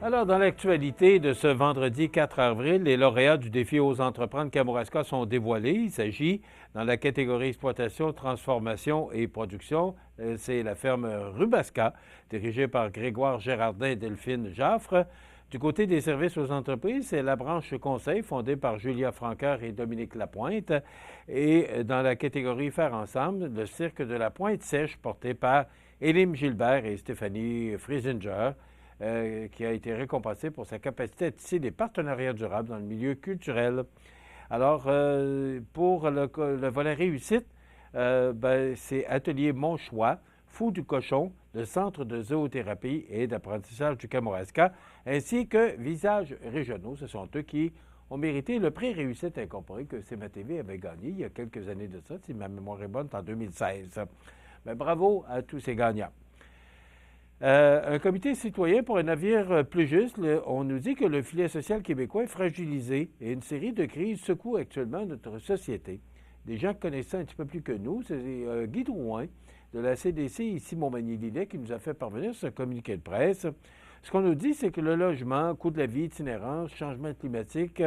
Alors, dans l'actualité de ce vendredi 4 avril, les lauréats du défi Ose entreprendre Kamouraska sont dévoilés. Il s'agit, dans la catégorie exploitation, transformation et production, c'est la ferme Rubasca, dirigée par Grégoire Gérardin et Delphine Jaffre. Du côté des services aux entreprises, c'est la branche conseil fondée par Julia Franqueur et Dominique Lapointe. Et dans la catégorie faire ensemble, le cirque de la Pointe-Sèche, porté par Élim Gilbert et Stéphanie Friesinger. Qui a été récompensé pour sa capacité à tisser des partenariats durables dans le milieu culturel. Alors, pour le volet réussite, c'est Atelier Mon Choix, Fou du Cochon, le Centre de zoothérapie et d'apprentissage du Kamouraska, ainsi que Visages régionaux. Ce sont eux qui ont mérité le prix Réussite Incorporée que CMA-TV avait gagné il y a quelques années de ça, si ma mémoire est bonne, en 2016. Mais bravo à tous ces gagnants. Un comité citoyen pour un avenir plus juste, on nous dit que le filet social québécois est fragilisé et une série de crises secouent actuellement notre société. Des gens qui connaissent ça un petit peu plus que nous, c'est Guy Drouin de la CDC ici Montmagny-Lillet qui nous a fait parvenir ce communiqué de presse. Ce qu'on nous dit, c'est que le logement, coût de la vie, itinérance, changement climatique,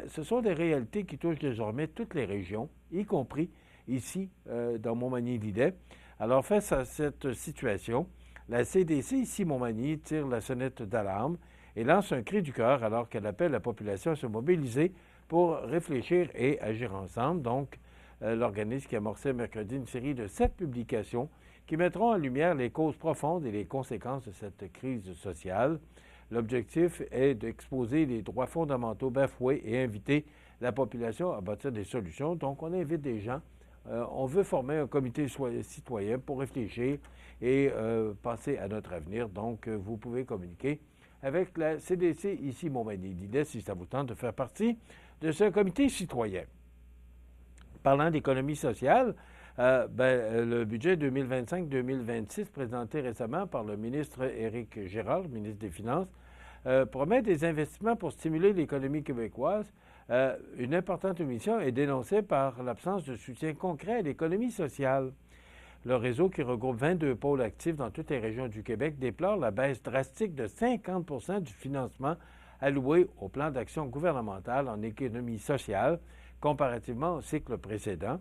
ce sont des réalités qui touchent désormais toutes les régions, y compris ici dans Montmagny-Lillet. Alors face à cette situation, la CDC, ici Montmagny, tire la sonnette d'alarme et lance un cri du cœur alors qu'elle appelle la population à se mobiliser pour réfléchir et agir ensemble. Donc, l'organisme qui amorçait mercredi une série de 7 publications qui mettront en lumière les causes profondes et les conséquences de cette crise sociale. L'objectif est d'exposer les droits fondamentaux bafoués et inviter la population à bâtir des solutions. Donc, on invite des gens. On veut former un comité citoyen pour réfléchir et penser à notre avenir. Donc, vous pouvez communiquer avec la CDC ici Montmagny-Lillet si ça vous tente de faire partie de ce comité citoyen. Parlant d'économie sociale, le budget 2025-2026 présenté récemment par le ministre Éric Girard, ministre des Finances, promet des investissements pour stimuler l'économie québécoise. Une importante omission est dénoncée par l'absence de soutien concret à l'économie sociale. Le réseau, qui regroupe 22 pôles actifs dans toutes les régions du Québec, déplore la baisse drastique de 50 du financement alloué au plan d'action gouvernemental en économie sociale comparativement au cycle précédent.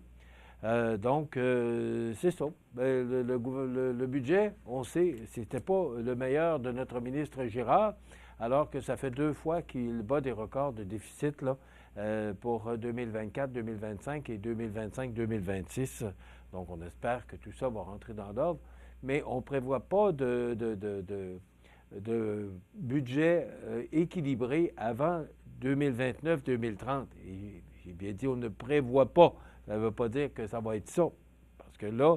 C'est ça. Le budget, on sait, c'était pas le meilleur de notre ministre Girard, alors que ça fait 2 fois qu'il bat des records de déficit là, pour 2024, 2025 et 2025-2026. Donc, on espère que tout ça va rentrer dans l'ordre, mais on ne prévoit pas de budget équilibré avant 2029-2030. Et j'ai bien dit, on ne prévoit pas. Ça ne veut pas dire que ça va être ça. Parce que là,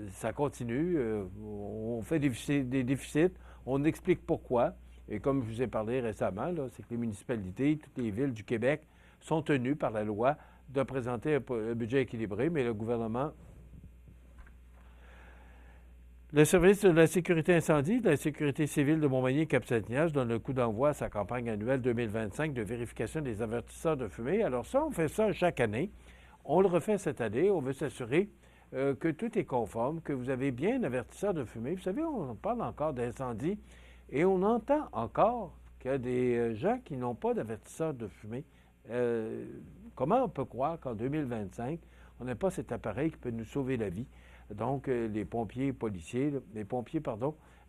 ça continue. On fait des déficits. On explique pourquoi. Et comme je vous ai parlé récemment, c'est que les municipalités, toutes les villes du Québec sont tenues par la loi de présenter un budget équilibré, mais le gouvernement... Le service de la sécurité incendie de la sécurité civile de Montmagny-Cap-Saint-Ignace donne le coup d'envoi à sa campagne annuelle 2025 de vérification des avertisseurs de fumée. Alors ça, on fait ça chaque année. On le refait cette année. On veut s'assurer que tout est conforme, que vous avez bien un avertisseur de fumée. Vous savez, on parle encore d'incendie et on entend encore qu'il y a des gens qui n'ont pas d'avertisseur de fumée. Comment on peut croire qu'en 2025, on n'a pas cet appareil qui peut nous sauver la vie? Donc, les pompiers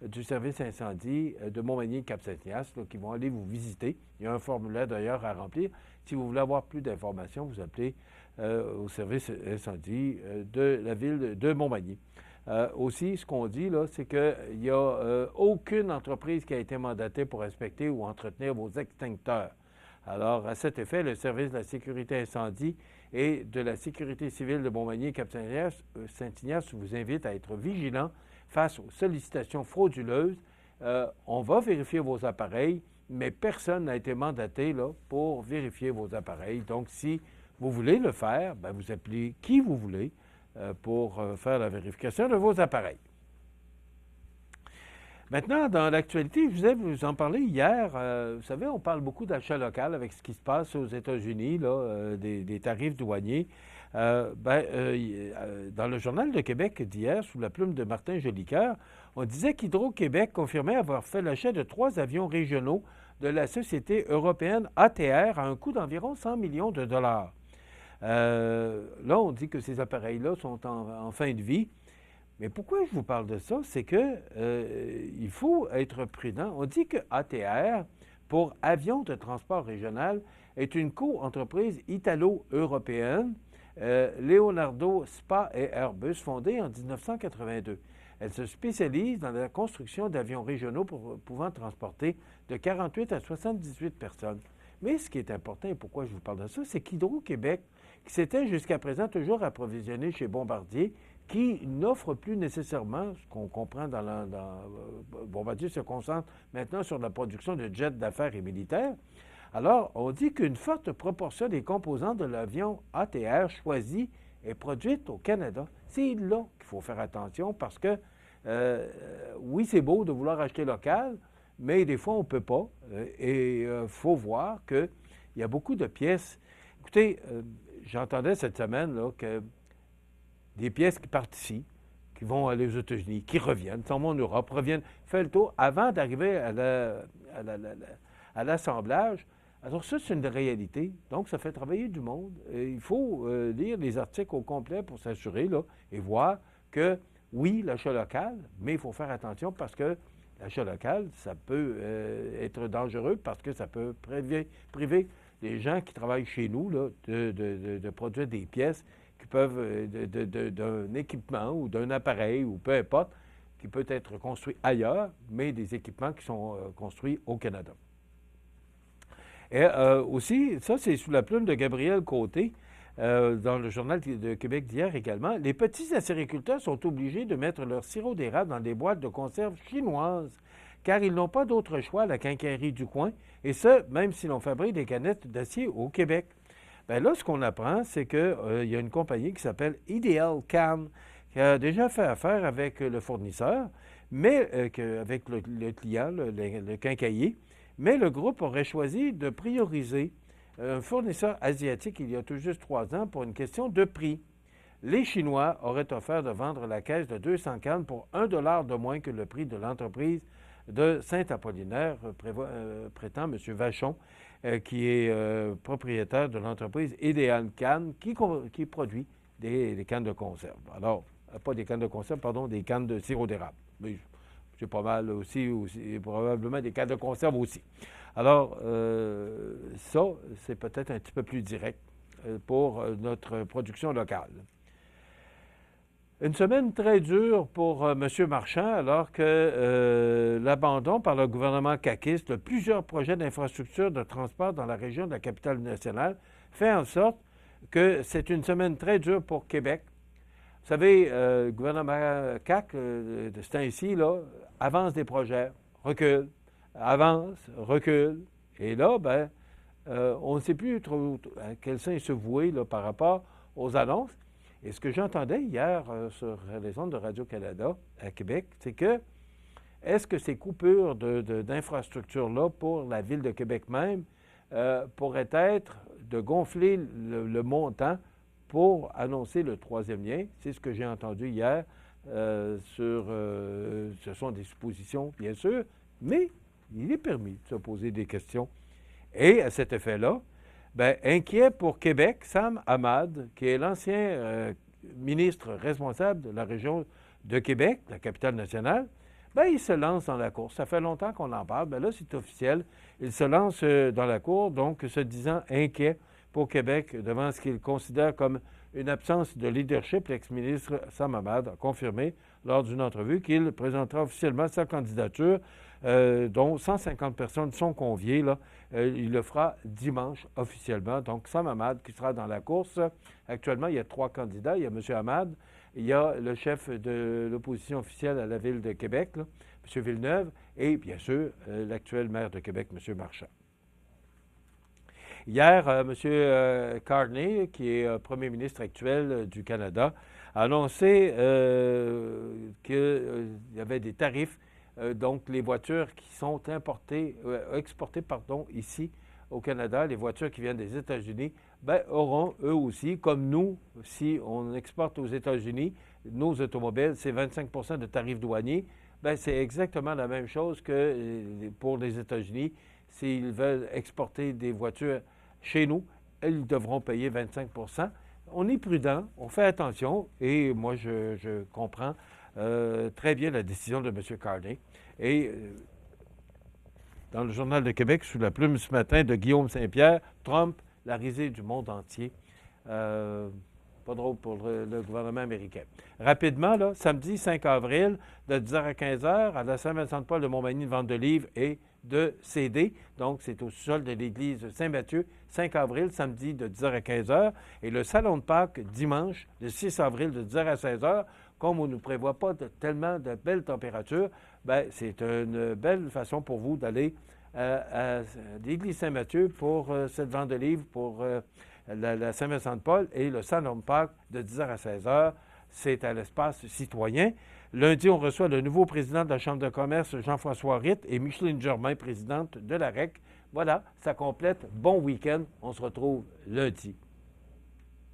du service incendie de Montmagny-Cap-Saint-Ignace qui vont aller vous visiter. Il y a un formulaire d'ailleurs à remplir. Si vous voulez avoir plus d'informations, vous appelez au service incendie de la ville de Montmagny. Aussi, ce qu'on dit, là, c'est qu'il n'y a aucune entreprise qui a été mandatée pour inspecter ou entretenir vos extincteurs. Alors, à cet effet, le service de la sécurité incendie et de la sécurité civile de Montmagny-Cap-Saint-Ignace vous invite à être vigilant face aux sollicitations frauduleuses. On va vérifier vos appareils, mais personne n'a été mandaté là, pour vérifier vos appareils. Donc, si vous voulez le faire, vous appelez qui vous voulez pour faire la vérification de vos appareils. Maintenant, dans l'actualité, je voulais vous en parler hier. Vous savez, on parle beaucoup d'achat local avec ce qui se passe aux États-Unis, là, des tarifs douaniers. Dans le Journal de Québec d'hier, sous la plume de Martin Jolicoeur, on disait qu'Hydro-Québec confirmait avoir fait l'achat de 3 avions régionaux de la société européenne ATR à un coût d'environ 100 millions de dollars. Là, on dit que ces appareils-là sont en fin de vie. Mais pourquoi je vous parle de ça? C'est que il faut être prudent. On dit que ATR, pour Avions de transport régional, est une co-entreprise italo-européenne, Leonardo Spa et Airbus, fondée en 1982. Elle se spécialise dans la construction d'avions régionaux pouvant transporter de 48 à 78 personnes. Mais ce qui est important et pourquoi je vous parle de ça, c'est qu'Hydro-Québec, qui s'était jusqu'à présent toujours approvisionné chez Bombardier, qui n'offre plus nécessairement, ce qu'on comprend Bombardier se concentre maintenant sur la production de jets d'affaires et militaires. Alors, on dit qu'une forte proportion des composants de l'avion ATR choisi est produite au Canada. C'est là qu'il faut faire attention parce que, oui, c'est beau de vouloir acheter local, mais des fois, on ne peut pas. Et il faut voir qu'il y a beaucoup de pièces. Écoutez, j'entendais cette semaine là, que des pièces qui partent ici, qui vont aller aux États-Unis, qui reviennent, s'en vont en Europe, reviennent, fait le tour avant d'arriver à l'assemblage. Alors ça, c'est une réalité. Donc, ça fait travailler du monde. Et il faut lire les articles au complet pour s'assurer là, et voir que, oui, l'achat local, mais il faut faire attention parce que l'achat local, ça peut être dangereux parce que ça peut priver les gens qui travaillent chez nous là, de produire des pièces qui peuvent, d'un équipement ou d'un appareil ou peu importe, qui peut être construit ailleurs, mais des équipements qui sont construits au Canada. Et aussi, ça c'est sous la plume de Gabriel Côté, dans le Journal de Québec d'hier également, les petits acériculteurs sont obligés de mettre leur sirop d'érable dans des boîtes de conserve chinoises, car ils n'ont pas d'autre choix à la quincaillerie du coin, et ce, même si l'on fabrique des canettes d'acier au Québec. Bien là, ce qu'on apprend, c'est qu'il y a une compagnie qui s'appelle Ideal Can, qui a déjà fait affaire avec le fournisseur, mais avec le client, le quincaillier, mais le groupe aurait choisi de prioriser un fournisseur asiatique il y a tout juste 3 ans pour une question de prix. Les Chinois auraient offert de vendre la caisse de 200 cannes pour 1 $ de moins que le prix de l'entreprise de Saint-Apollinaire, prétend M. Vachon, qui est propriétaire de l'entreprise Ideal Can, qui produit des cannes de conserve. Alors, pas des cannes de conserve, pardon, des cannes de sirop d'érable. Mais c'est pas mal aussi, probablement des cannes de conserve aussi. Alors, ça, c'est peut-être un petit peu plus direct pour notre production locale. Une semaine très dure pour M. Marchand, alors que l'abandon par le gouvernement caquiste de plusieurs projets d'infrastructure de transport dans la région de la capitale nationale fait en sorte que c'est une semaine très dure pour Québec. Vous savez, le gouvernement CAQ, de ce temps-ci, là, avance des projets, recule, avance, recule. Et là, on ne sait plus trop à quel sein se vouer là, par rapport aux annonces. Et ce que j'entendais hier sur les ondes de Radio-Canada à Québec, c'est que est-ce que ces coupures d'infrastructures-là pour la Ville de Québec même pourraient être de gonfler le montant pour annoncer le 3e lien? C'est ce que j'ai entendu hier ce sont des suppositions, bien sûr, mais il est permis de se poser des questions. Et à cet effet-là, inquiet pour Québec, Sam Ahmad, qui est l'ancien ministre responsable de la région de Québec, la capitale nationale, il se lance dans la course. Ça fait longtemps qu'on en parle. Là, c'est officiel. Il se lance dans la course, donc se disant inquiet pour Québec devant ce qu'il considère comme une absence de leadership. L'ex-ministre Sam Ahmad a confirmé lors d'une entrevue qu'il présentera officiellement sa candidature, dont 150 personnes sont conviées. Là. Il le fera dimanche officiellement. Donc, Sam Ahmad qui sera dans la course. Actuellement, il y a 3 candidats. Il y a M. Ahmad, il y a le chef de l'opposition officielle à la Ville de Québec, là, M. Villeneuve, et bien sûr, l'actuel maire de Québec, M. Marchand. Hier, M. Carney, qui est premier ministre actuel du Canada, a annoncé qu'il y avait des tarifs. Donc, les voitures qui sont exportées ici au Canada, les voitures qui viennent des États-Unis, ben, auront eux aussi, comme nous, si on exporte aux États-Unis, nos automobiles, c'est 25 de tarifs douaniers. Ben, c'est exactement la même chose que pour les États-Unis. S'ils veulent exporter des voitures chez nous, ils devront payer 25. On est prudent, on fait attention et moi, je comprends très bien la décision de M. Carney. Et dans le Journal de Québec, sous la plume ce matin de Guillaume Saint-Pierre, Trump, la risée du monde entier. Pas drôle pour le gouvernement américain. Rapidement, là, samedi 5 avril, de 10h à 15h, à la Saint-Vincent-de-Paul de Montmagny, une vente de livres et de CD. Donc, c'est au sol de l'église Saint-Mathieu, 5 avril, samedi, de 10h à 15h. Et le salon de Pâques, dimanche, le 6 avril, de 10h à 16h. Comme on ne prévoit pas tellement de belles températures, bien, c'est une belle façon pour vous d'aller à l'église Saint-Mathieu pour cette vente de livres pour la Saint-Vincent-de-Paul et le salon de Pâques de 10h à 16h. C'est à l'espace citoyen. Lundi, on reçoit le nouveau président de la Chambre de commerce, Jean-François Ritt, et Micheline Germain, présidente de la REC. Voilà, ça complète. Bon week-end. On se retrouve lundi.